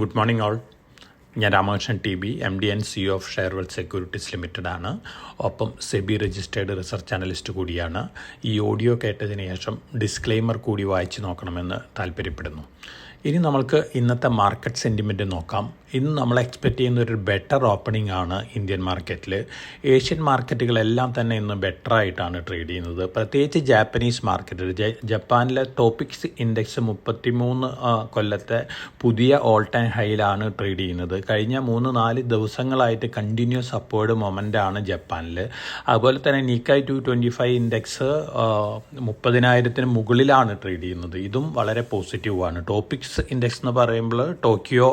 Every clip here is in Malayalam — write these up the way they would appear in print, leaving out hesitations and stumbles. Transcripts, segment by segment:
Good morning all. ഞാൻ Ramakrishnan T B, MD and CEO of Sharewealth Securities Limited ആണ്. ഒപ്പം SEBI രജിസ്റ്റേർഡ് റിസർച്ച് അനലിസ്റ്റ് കൂടിയാണ്. ഈ ഓഡിയോ കേട്ടതിന് ശേഷം ഡിസ്ക്ലെയിമർ കൂടി വായിച്ചു നോക്കണമെന്ന് താല്പര്യപ്പെടുന്നു. ഇനി നമ്മൾക്ക് ഇന്നത്തെ മാർക്കറ്റ് സെൻറ്റിമെൻറ്റ് നോക്കാം. ഇന്ന് നമ്മൾ എക്സ്പെക്റ്റ് ചെയ്യുന്ന ഒരു ബെറ്റർ ഓപ്പണിംഗ് ആണ് ഇന്ത്യൻ മാർക്കറ്റിൽ. ഏഷ്യൻ മാർക്കറ്റുകളെല്ലാം തന്നെ ഇന്ന് ബെറ്ററായിട്ടാണ് ട്രേഡ് ചെയ്യുന്നത്. പ്രത്യേകിച്ച് ജാപ്പനീസ് മാർക്കറ്റിൽ ജപ്പാനിലെ ടോപ്പിക്സ് ഇൻഡെക്സ് 33 കൊല്ലത്തെ പുതിയ ഓൾ ടൈം ഹൈയിലാണ് ട്രേഡ് ചെയ്യുന്നത്. കഴിഞ്ഞ 3-4 ദിവസങ്ങളായിട്ട് കണ്ടിന്യൂസ് അപ്വേർഡ് മൊമെൻ്റ് ആണ് ജപ്പാനിൽ. അതുപോലെ തന്നെ നിക്കായ് 225 ഇൻഡെക്സ് 30,000-ന് മുകളിലാണ് ട്രേഡ് ചെയ്യുന്നത്. ഇതും വളരെ പോസിറ്റീവാണ്. ടോപ്പിക്സ് ഇൻഡെക്സ് എന്ന് പറയുമ്പോൾ ടോക്കിയോ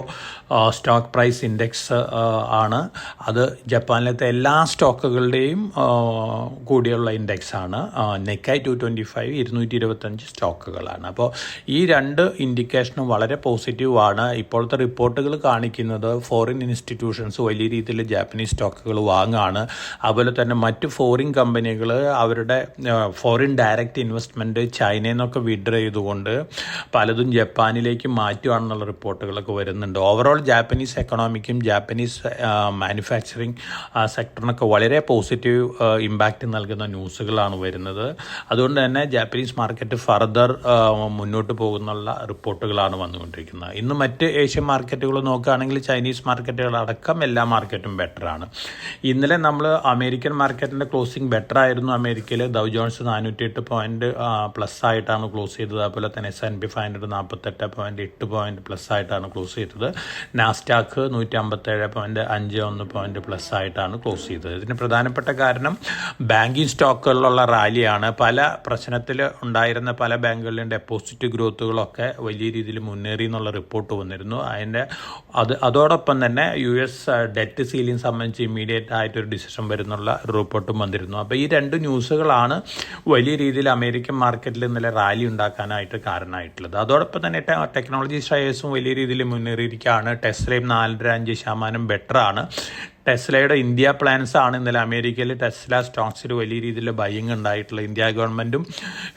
സ്റ്റോക്ക് പ്രൈസ് ഇൻഡെക്സ് ആണ്. അത് ജപ്പാനിലത്തെ എല്ലാ സ്റ്റോക്കുകളുടെയും കൂടിയുള്ള ഇൻഡെക്സാണ്. നിക്കായ് 225 225 സ്റ്റോക്കുകളാണ്. അപ്പോൾ ഈ രണ്ട് ഇൻഡിക്കേഷനും വളരെ പോസിറ്റീവാണ്. ഇപ്പോഴത്തെ റിപ്പോർട്ടുകൾ കാണിക്കുന്നത് ഫോറിൻ ഇൻസ്റ്റിറ്റ്യൂഷൻസ് വലിയ രീതിയിൽ ജാപ്പനീസ് സ്റ്റോക്കുകൾ വാങ്ങുകയാണ്. അതുപോലെ തന്നെ മറ്റ് ഫോറിൻ കമ്പനികൾ അവരുടെ ഫോറിൻ ഡയറക്റ്റ് ഇൻവെസ്റ്റ്മെൻറ്റ് ചൈനയിൽ നിന്നൊക്കെ വിഡ്രോ ചെയ്തുകൊണ്ട് പലതും ജപ്പാനിലേക്ക് മാറ്റുകയാണെന്നുള്ള റിപ്പോർട്ടുകളൊക്കെ വരുന്നുണ്ട്. ഓവറോൾ ജാപ്പനീസ് എക്കണോമിക്കും ജാപ്പനീസ് മാനുഫാക്ചറിങ് സെക്ടറിനൊക്കെ വളരെ പോസിറ്റീവ് ഇമ്പാക്റ്റ് നൽകുന്ന ന്യൂസുകളാണ് വരുന്നത്. അതുകൊണ്ട് തന്നെ ജാപ്പനീസ് മാർക്കറ്റ് ഫർദർ മുന്നോട്ട് പോകുന്നുള്ള റിപ്പോർട്ടുകളാണ് വന്നുകൊണ്ടിരിക്കുന്നത്. ഇന്ന് മറ്റ് ഏഷ്യൻ മാർക്കറ്റുകൾ നോക്കുകയാണെങ്കിൽ ചൈനീസ് മാർക്കറ്റുകളടക്കം എല്ലാ മാർക്കറ്റും ബെറ്ററാണ്. ഇന്നലെ നമ്മൾ അമേരിക്കൻ മാർക്കറ്റിൻ്റെ ക്ലോസിംഗ് ബെറ്റർ ആയിരുന്നു. അമേരിക്കയിൽ ഡൗ ജോൺസ് 408 പോയിന്റ് പ്ലസ് ആയിട്ടാണ് ക്ലോസ് ചെയ്തത്. അതുപോലെ തന്നെ S&P 500 48.8 പോയിന്റ് പ്ലസ് ആയിട്ടാണ് ക്ലോസ് ചെയ്തത്. നാസ്ഡാക്ക് 157.51 പോയിന്റ് പ്ലസ് ആയിട്ടാണ് ക്ലോസ് ചെയ്തത്. ഇതിന് പ്രധാനപ്പെട്ട കാരണം ബാങ്കിങ് സ്റ്റോക്കുകളിലുള്ള റാലിയാണ്. പല പ്രശ്നത്തിൽ ഉണ്ടായിരുന്ന പല ബാങ്കുകളുടെയും ഡെപ്പോസിറ്റ് ഗ്രോത്തുകളൊക്കെ വലിയ രീതിയിൽ മുന്നേറി എന്നുള്ള റിപ്പോർട്ട് വന്നിരുന്നു. അതോടൊപ്പം തന്നെ US ഡെറ്റ് സീലിംഗ് സംബന്ധിച്ച് ഇമ്മീഡിയറ്റ് ആയിട്ടൊരു ഡിസിഷൻ വരുന്നുള്ള റിപ്പോർട്ടും വന്നിരുന്നു. അപ്പോൾ ഈ രണ്ട് ന്യൂസുകളാണ് വലിയ രീതിയിൽ അമേരിക്കൻ മാർക്കറ്റിൽ ഇന്നലെ റാലി ഉണ്ടാക്കാനായിട്ട് കാരണമായിട്ടുള്ളത്. അതോടൊപ്പം തന്നെ ടെക്നോളജി ഷെയർസും വലിയ രീതിയിൽ മുന്നേറിയിരിക്കുകയാണ്. ടെസ്ലയും 4.5% ബെറ്ററാണ്. ടെസ്ലയുടെ ഇന്ത്യ പ്ലാൻസ് ആണ് ഇന്നലെ അമേരിക്കയിൽ ടെസ്ല സ്റ്റോക്സിൽ വലിയ രീതിയിൽ ബൈയിങ് ഉണ്ടായിട്ടുള്ളത്. ഇന്ത്യ ഗവൺമെൻറ്റും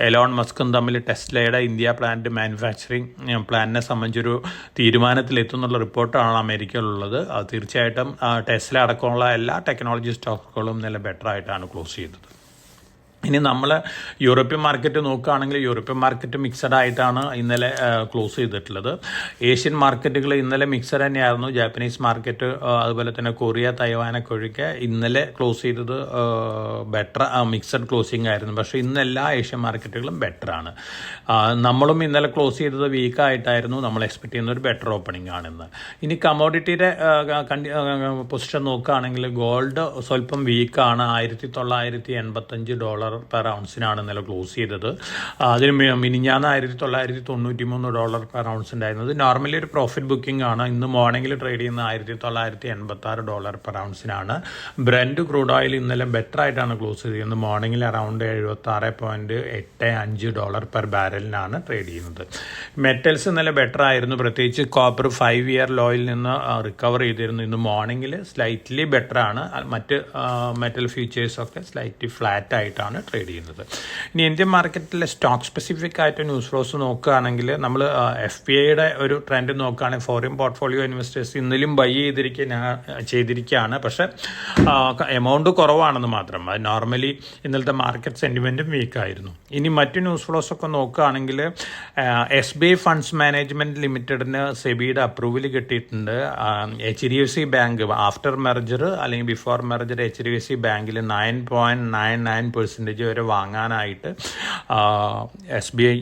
എലോൺ മസ്കും തമ്മിൽ ടെസ്ലയുടെ ഇന്ത്യ പ്ലാന്റ് മാനുഫാക്ചറിങ് പ്ലാനിനെ സംബന്ധിച്ചൊരു തീരുമാനത്തിലെത്തുന്നുള്ള റിപ്പോർട്ടാണ് അമേരിക്കയിലുള്ളത്. അത് തീർച്ചയായിട്ടും ടെസ്ല അടക്കമുള്ള എല്ലാ ടെക്നോളജി സ്റ്റോക്കുകളും ഇന്നലെ ബെറ്ററായിട്ടാണ് ക്ലോസ് ചെയ്തത്. ഇനി നമ്മൾ യൂറോപ്യൻ മാർക്കറ്റ് നോക്കുകയാണെങ്കിൽ യൂറോപ്യൻ മാർക്കറ്റ് മിക്സഡ് ആയിട്ടാണ് ഇന്നലെ ക്ലോസ് ചെയ്തിട്ടുള്ളത്. ഏഷ്യൻ മാർക്കറ്റുകൾ ഇന്നലെ മിക്സഡ് തന്നെയായിരുന്നു. ജാപ്പനീസ് മാർക്കറ്റ് അതുപോലെ തന്നെ കൊറിയ തൈവാനൊക്കെ ഒഴികെ ഇന്നലെ ക്ലോസ് ചെയ്തത് ബെറ്റർ മിക്സഡ് ക്ലോസിംഗ് ആയിരുന്നു. പക്ഷേ ഇന്ന് എല്ലാ ഏഷ്യൻ മാർക്കറ്റുകളും ബെറ്ററാണ്. നമ്മളും ഇന്നലെ ക്ലോസ് ചെയ്തത് വീക്കായിട്ടായിരുന്നു. നമ്മൾ എക്സ്പെക്ട് ചെയ്യുന്ന ഒരു ബെറ്റർ ഓപ്പണിംഗ് ആണെന്ന്. ഇനി കമോഡിറ്റിയുടെ പൊസിഷൻ നോക്കുകയാണെങ്കിൽ ഗോൾഡ് സ്വല്പം വീക്കാണ്. $1,985 പെർ ഔൺസിനാണ് ഇന്നലെ ക്ലോസ് ചെയ്തത്. അതിന് മിനിഞ്ഞാന്ന് $1,993 പെർ ഔൺസ് ഉണ്ടായിരുന്നത്. നോർമലി ഒരു പ്രോഫിറ്റ് ബുക്കിംഗ് ആണ്. ഇന്ന് മോർണിംഗിൽ ട്രേഡ് ചെയ്യുന്ന $1,986 പെർ ഔൺസിനാണ്. ബ്രെൻഡ് ക്രൂഡ് ഓയിൽ ഇന്നലെ ബെറ്റർ ആയിട്ടാണ് ക്ലോസ് ചെയ്യുന്നത്. മോർണിംഗിൽ അറൗണ്ട് $76.85 പെർ ബാരലിനാണ് ട്രേഡ് ചെയ്യുന്നത്. മെറ്റൽസ് ഇന്നലെ ബെറ്റർ ആയിരുന്നു. പ്രത്യേകിച്ച് കോപ്പർ 5 ഇയർ ലോയിൽ നിന്ന് റിക്കവർ ചെയ്തിരുന്നു. ഇന്ന് മോർണിംഗിൽ സ്ലൈറ്റ്ലി ബെറ്ററാണ്. മറ്റ് മെറ്റൽ ഫ്യൂച്ചേഴ്സൊക്കെ സ്ലൈറ്റ്ലി ഫ്ലാറ്റ് ആയിട്ടാണ് ട്രേഡ് ചെയ്യുന്നത്. ഇനി ഇന്ത്യൻ മാർക്കറ്റിലെ സ്റ്റോക്ക് സ്പെസിഫിക് ആയിട്ട് ന്യൂസ് ഫ്ലോസ് നോക്കുകയാണെങ്കിൽ നമ്മൾ FPIയുടെ ഒരു ട്രെൻഡ് നോക്കുകയാണെങ്കിൽ ഫോറിൻ പോർട്ട്ഫോളിയോ ഇൻവെസ്റ്റേഴ്സ് ഇന്നലും ബൈ ചെയ്തിരിക്കുകയാണ്. പക്ഷേ എമൗണ്ട് കുറവാണെന്ന് മാത്രം. അത് നോർമലി ഇന്നലത്തെ മാർക്കറ്റ് സെൻറ്റിമെൻറ്റും വീക്കായിരുന്നു. ഇനി മറ്റു ന്യൂസ് ഫ്ലോസ് ഒക്കെ നോക്കുകയാണെങ്കിൽ SBI ഫണ്ട്സ് മാനേജ്മെൻറ്റ് ലിമിറ്റഡിന് സെബിയുടെ അപ്രൂവൽ കിട്ടിയിട്ടുണ്ട്. HDFC ബാങ്ക് ആഫ്റ്റർ മെർജർ അല്ലെങ്കിൽ ബിഫോർ മെർജർ HDFC ബാങ്കിൽ 9.99% വരെ വാങ്ങാനായിട്ട് SBI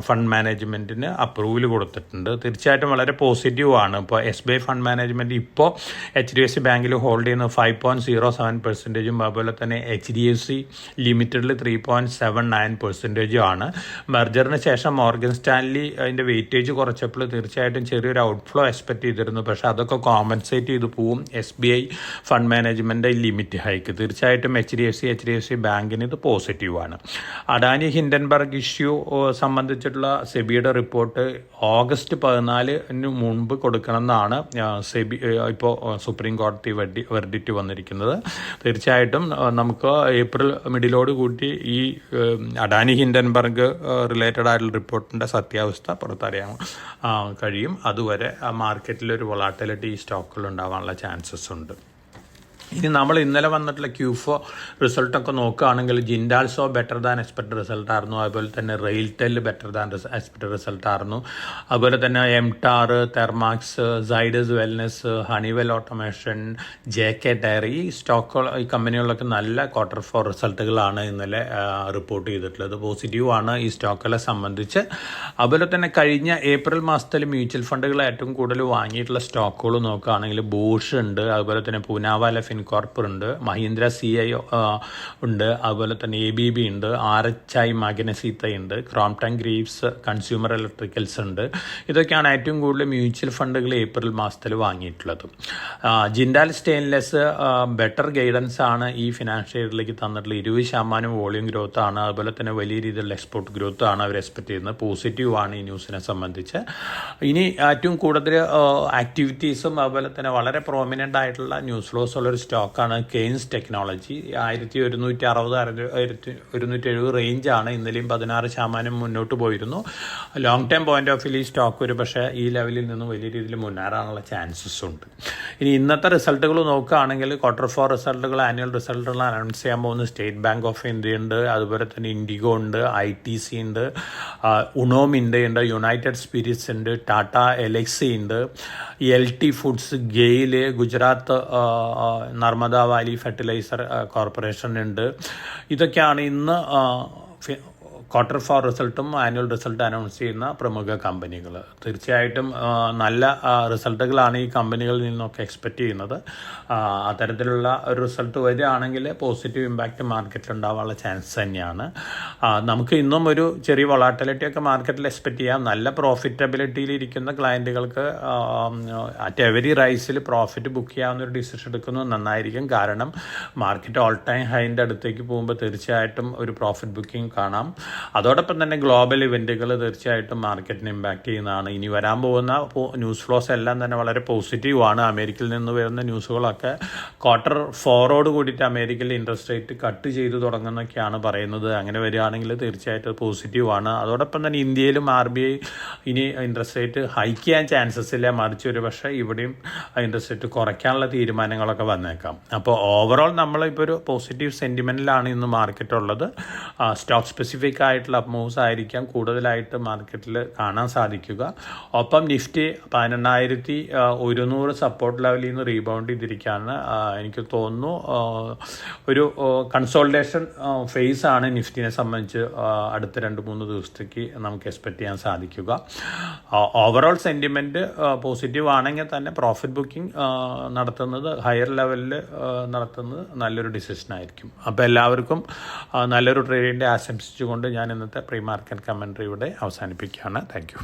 ഫണ്ട് മാനേജ്മെൻറ്റിന് അപ്രൂവൽ കൊടുത്തിട്ടുണ്ട്. തീർച്ചയായിട്ടും വളരെ പോസിറ്റീവാണ്. ഇപ്പോൾ SBI ഫണ്ട് മാനേജ്മെൻറ്റ് ഇപ്പോൾ HDFC ബാങ്കിൽ ഹോൾഡ് ചെയ്യുന്ന 5.07%, അതുപോലെ തന്നെ HDFC ലിമിറ്റഡിൽ 3.79% ആണ്. മെർജറിന് ശേഷം മോർഗൻ സ്റ്റാൻലി അതിൻ്റെ വെയിറ്റേജ് കുറച്ചപ്പോൾ തീർച്ചയായിട്ടും ചെറിയൊരു ഔട്ട്ഫ്ലോ എക്സ്പെക്ട് ചെയ്തിരുന്നു. പക്ഷേ അതൊക്കെ കോമ്പൻസേറ്റ് ചെയ്ത് പോവും SBI fund management limit hike. തീർച്ചയായിട്ടും HDFC ബാങ്കിന് ഇത് പോസിറ്റീവാണ്. അഡാനി ഹിൻഡൻബർഗ് ഇഷ്യൂ സംബന്ധിച്ചിട്ടുള്ള സെബിയുടെ റിപ്പോർട്ട് ഓഗസ്റ്റ് 14 മുൻപ് കൊടുക്കണമെന്നാണ് സെബി ഇപ്പോൾ സുപ്രീം കോടതി വെർഡിക്റ്റ് വന്നിരിക്കുന്നത്. തീർച്ചയായിട്ടും നമുക്ക് ഏപ്രിൽ മിഡിലോട് കൂട്ടി ഈ അഡാനി ഹിൻഡൻബർഗ് റിലേറ്റഡ് ആയിട്ടുള്ള റിപ്പോർട്ടിൻ്റെ സത്യാവസ്ഥ പുറത്തറിയാൻ കഴിയും. അതുവരെ മാർക്കറ്റിലൊരു വൊളാറ്റിലിറ്റി ഈ സ്റ്റോക്കുകൾ ഉണ്ടാവാനുള്ള ചാൻസസ് ഉണ്ട്. ഇനി നമ്മൾ ഇന്നലെ വന്നിട്ടുള്ള Q4 റിസൾട്ടൊക്കെ നോക്കുകയാണെങ്കിൽ ജിൻഡാൽസോ ബെറ്റർ ദാൻ എക്സ്പെക്റ്റഡ് റിസൾട്ടായിരുന്നു. അതുപോലെ തന്നെ റെയിൽടെൽ ബെറ്റർ ദാൻ എക്സ്പെക്റ്റഡ് റിസൾട്ടായിരുന്നു. അതുപോലെ തന്നെ എംടാർ, Thermax, Zydus wellness, Honeywell automation, JK tyre, ഈ സ്റ്റോക്കുകൾ, ഈ കമ്പനികളിലൊക്കെ നല്ല Q4 റിസൾട്ടുകളാണ് ഇന്നലെ റിപ്പോർട്ട് ചെയ്തിട്ടുള്ളത്. പോസിറ്റീവാണ് ഈ സ്റ്റോക്കുകളെ സംബന്ധിച്ച്. അതുപോലെ തന്നെ കഴിഞ്ഞ ഏപ്രിൽ മാസത്തിൽ മ്യൂച്വൽ ഫണ്ടുകൾ ഏറ്റവും കൂടുതൽ വാങ്ങിയിട്ടുള്ള സ്റ്റോക്കുകൾ നോക്കുകയാണെങ്കിൽ ബൂഷ് ഉണ്ട്, അതുപോലെ തന്നെ പൂനാവാല ഫിൻകോർപ്പ് ഉണ്ട്, മഹീന്ദ്ര CI ഉണ്ട്, അതുപോലെ തന്നെ ABB ഉണ്ട്, RHI മാഗ്നസീത്ത ഉണ്ട്, ക്രോംപ്ടൺ ഗ്രീവ്സ് കൺസ്യൂമർ ഇലക്ട്രിക്കൽസ് ഉണ്ട്. ഇതൊക്കെയാണ് ഏറ്റവും കൂടുതൽ മ്യൂച്വൽ ഫണ്ടുകൾ ഏപ്രിൽ മാസത്തിൽ വാങ്ങിയിട്ടുള്ളത്. ജിൻഡാൽ സ്റ്റെയിൻലെസ് ബെറ്റർ ഗൈഡൻസ് ആണ് ഈ ഫിനാൻഷ്യൽ ഇയറിലേക്ക് തന്നിട്ടുള്ള. 20% വോളിയം ഗ്രോത്ത് ആണ്. അതുപോലെ തന്നെ വലിയ രീതിയിലുള്ള എക്സ്പോർട്ട് ഗ്രോത്ത് ആണ് അവർ എക്സ്പെക്ട് ചെയ്യുന്നത്. പോസിറ്റീവാണ് ഈ ന്യൂസിനെ സംബന്ധിച്ച്. ഇനി ഏറ്റവും കൂടുതൽ ആക്ടിവിറ്റീസും അതുപോലെ തന്നെ വളരെ പ്രോമിനൻ്റ് ആയിട്ടുള്ള ന്യൂസ് ഫ്ലോസ് ഉള്ളൊരു സ്റ്റോക്കാണ് കെയ്ൻസ് ടെക്നോളജി. 1160-1270 റേഞ്ചാണ്. ഇന്നലെയും 16% മുന്നോട്ട് പോയിരുന്നു. Long time point of view ഈ സ്റ്റോക്ക് ഒരു പക്ഷേ ഈ ലെവലിൽ നിന്ന് വലിയ രീതിയിൽ മുന്നേറാനുള്ള ചാൻസസ് ഉണ്ട്. ഇനി ഇന്നത്തെ റിസൾട്ടുകൾ നോക്കുകയാണെങ്കിൽ Q4 റിസൾട്ടുകൾ, ആനുവൽ റിസൾട്ടുകൾ അനൗൺസ് ചെയ്യാൻ പോകുന്ന സ്റ്റേറ്റ് ബാങ്ക് ഓഫ് ഇന്ത്യ ഉണ്ട്, അതുപോലെ തന്നെ ഇൻഡിഗോ ഉണ്ട്, ITC ഉണ്ട്, ഉണോം ഇന്ത്യ ഉണ്ട്, യുണൈറ്റഡ് സ്പിരിറ്റ്സ് ഉണ്ട്, ടാറ്റ എലക്സി ഉണ്ട്, LT Foods, GAIL, Gujarat Narmada Valley Fertilizer Corporation ഉണ്ട്. ഇതൊക്കെയാണ് ഇന്ന് Q4 റിസൾട്ടും ആനുവൽ റിസൾട്ട് അനൗൺസ് ചെയ്യുന്ന പ്രമുഖ കമ്പനികൾ. തീർച്ചയായിട്ടും നല്ല റിസൾട്ടുകളാണ് ഈ കമ്പനികളിൽ നിന്നൊക്കെ എക്സ്പെക്റ്റ് ചെയ്യുന്നത്. അത്തരത്തിലുള്ള ഒരു റിസൾട്ട് വരികയാണെങ്കിൽ പോസിറ്റീവ് ഇമ്പാക്റ്റ് മാർക്കറ്റിൽ ഉണ്ടാവാനുള്ള ചാൻസ് തന്നെയാണ്. നമുക്ക് ഇന്നും ഒരു ചെറിയ വൊളാറ്റിലിറ്റി ഒക്കെ മാർക്കറ്റിൽ എക്സ്പെക്റ്റ് ചെയ്യാം. നല്ല പ്രോഫിറ്റബിലിറ്റിയിൽ ഇരിക്കുന്ന ക്ലയൻറ്റുകൾക്ക് അറ്റ് എവരി റൈസിൽ പ്രോഫിറ്റ് ബുക്ക് ചെയ്യാവുന്ന ഒരു ഡിസിഷൻ എടുക്കുന്നത് നന്നായിരിക്കും. കാരണം മാർക്കറ്റ് ഓൾ ടൈം ഹൈൻ്റെ അടുത്തേക്ക് പോകുമ്പോൾ തീർച്ചയായിട്ടും ഒരു പ്രോഫിറ്റ് ബുക്കിംഗ് കാണാം. അതോടൊപ്പം തന്നെ ഗ്ലോബൽ ഇവൻറ്റുകൾ തീർച്ചയായിട്ടും മാർക്കറ്റിനെ ഇമ്പാക്റ്റ് ചെയ്യുന്നതാണ്. ഇനി വരാൻ പോകുന്ന ന്യൂസ് ഫ്ലോസ് എല്ലാം തന്നെ വളരെ പോസിറ്റീവാണ്. അമേരിക്കയിൽ നിന്ന് വരുന്ന ന്യൂസുകളൊക്കെ Q4 കൂടിയിട്ട് അമേരിക്കയിൽ ഇൻട്രസ്റ്റ് റേറ്റ് കട്ട് ചെയ്ത് തുടങ്ങുന്നൊക്കെയാണ് പറയുന്നത്. അങ്ങനെ വരികയാണെങ്കിൽ തീർച്ചയായിട്ടും പോസിറ്റീവാണ്. അതോടൊപ്പം തന്നെ ഇന്ത്യയിലും RBI ഇനി ഇൻട്രസ്റ്റ് റേറ്റ് ഹൈക്ക് ചെയ്യാൻ ചാൻസസ് ഇല്ല. മറിച്ച് ഒരു പക്ഷേ ഇവിടെയും ഇൻട്രസ്റ്റ് റേറ്റ് കുറയ്ക്കാനുള്ള തീരുമാനങ്ങളൊക്കെ വന്നേക്കാം. അപ്പോൾ ഓവറോൾ നമ്മളിപ്പോൾ ഒരു പോസിറ്റീവ് സെൻറ്റിമെൻറ്റിലാണ് ഇന്ന് മാർക്കറ്റ് ഉള്ളത്. സ്റ്റോക്ക് സ്പെസിഫിക് ആയിട്ടുള്ള മൂവ്സ് ആയിരിക്കാം കൂടുതലായിട്ട് മാർക്കറ്റിൽ കാണാൻ സാധിക്കുക. ഒപ്പം നിഫ്റ്റി 18100 സപ്പോർട്ട് ലെവലിൽ നിന്ന് റീബൗണ്ട് ചെയ്തിരിക്കുകയാണ്. എനിക്ക് തോന്നുന്നു ഒരു കൺസോൾട്ടേഷൻ ഫേസ് ആണ് നിഫ്റ്റിനെ സംബന്ധിച്ച് അടുത്ത 2-3 ദിവസത്തേക്ക് നമുക്ക് എക്സ്പെക്റ്റ് ചെയ്യാൻ സാധിക്കുക. ഓവറോൾ സെൻറ്റിമെൻറ്റ് പോസിറ്റീവ് ആണെങ്കിൽ തന്നെ പ്രോഫിറ്റ് ബുക്കിംഗ് നടത്തുന്നത് ഹയർ ലെവലിൽ നടത്തുന്നത് നല്ലൊരു ഡിസിഷനായിരിക്കും. അപ്പോൾ എല്ലാവർക്കും നല്ലൊരു ട്രേഡിൻ്റെ ആശംസിച്ചുകൊണ്ട് ഞാൻ ഇന്നത്തെ പ്രീ മാർക്കറ്റ് കമൻട്രി ഇവിടെ അവസാനിപ്പിക്കുകയാണ്. Thank you.